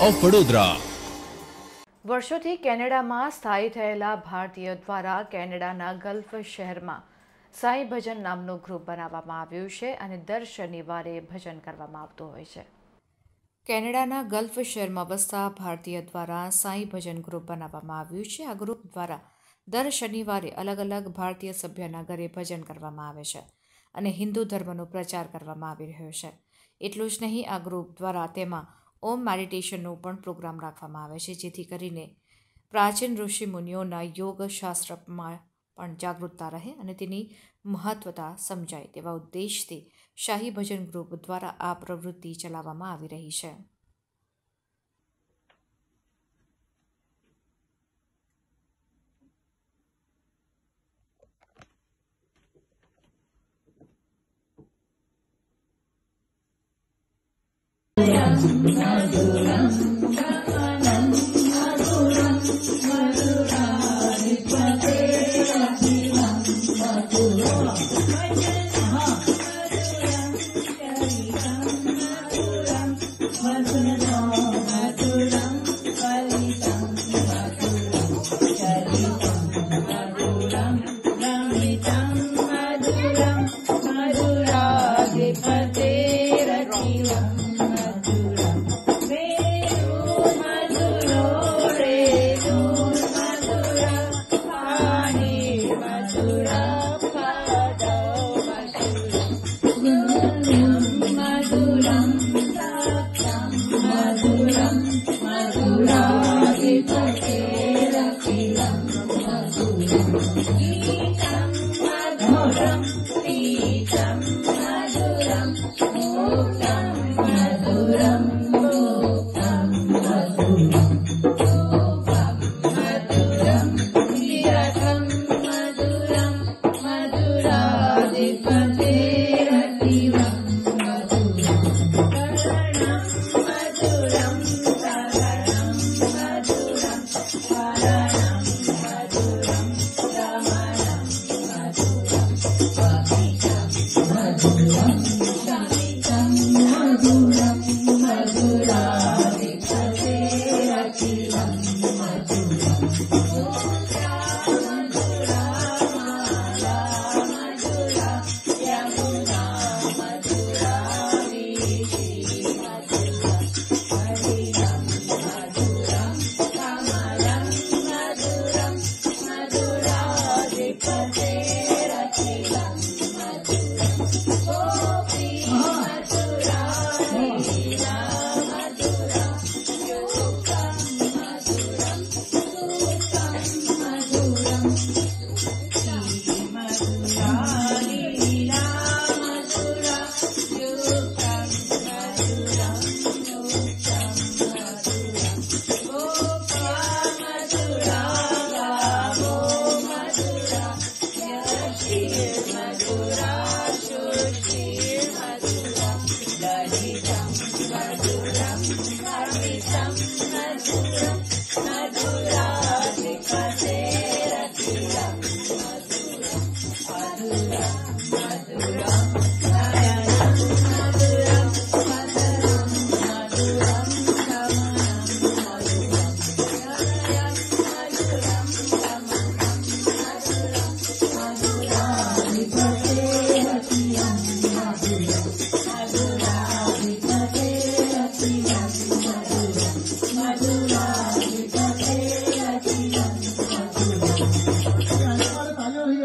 Of Vadodara. વર્ષોથી કેનેડામાં સ્થાયી થયેલા ભારતીય દ્વારા કેનેડાના ગલ્ફ શહેરમાં સાંઈ ભજન નામનું ગ્રુપ બનાવવામાં આવ્યું છે અને દર શનિવારે ભજન કરવામાં આવતું હોય છે। કેનેડાના ગલ્ફ શહેરમાં વસતા ભારતીય દ્વારા સાંઈ ભજન ગ્રુપ બનાવવામાં આવ્યું છે। આ ગ્રુપ દ્વારા દર શનિવારે અલગ અલગ ભારતીય સભ્યના ઘરે ભજન કરવામાં આવે છે અને હિન્દુ ધર્મનો પ્રચાર કરવામાં આવી રહ્યો છે। એટલું જ નહીં, આ ગ્રુપ દ્વારા તેમાં ઓમ મેડિટેશનનો પણ પ્રોગ્રામ રાખવામાં આવે છે, જેથી કરીને પ્રાચીન ઋષિ મુનિઓના યોગ શાસ્ત્રમાં પણ જાગૃતતા રહે અને તેની મહત્વતા સમજાય તેવા ઉદ્દેશથી શાહી ભજન ગ્રુપ દ્વારા આ પ્રવૃત્તિ ચલાવવામાં આવી રહી છે। मधुरा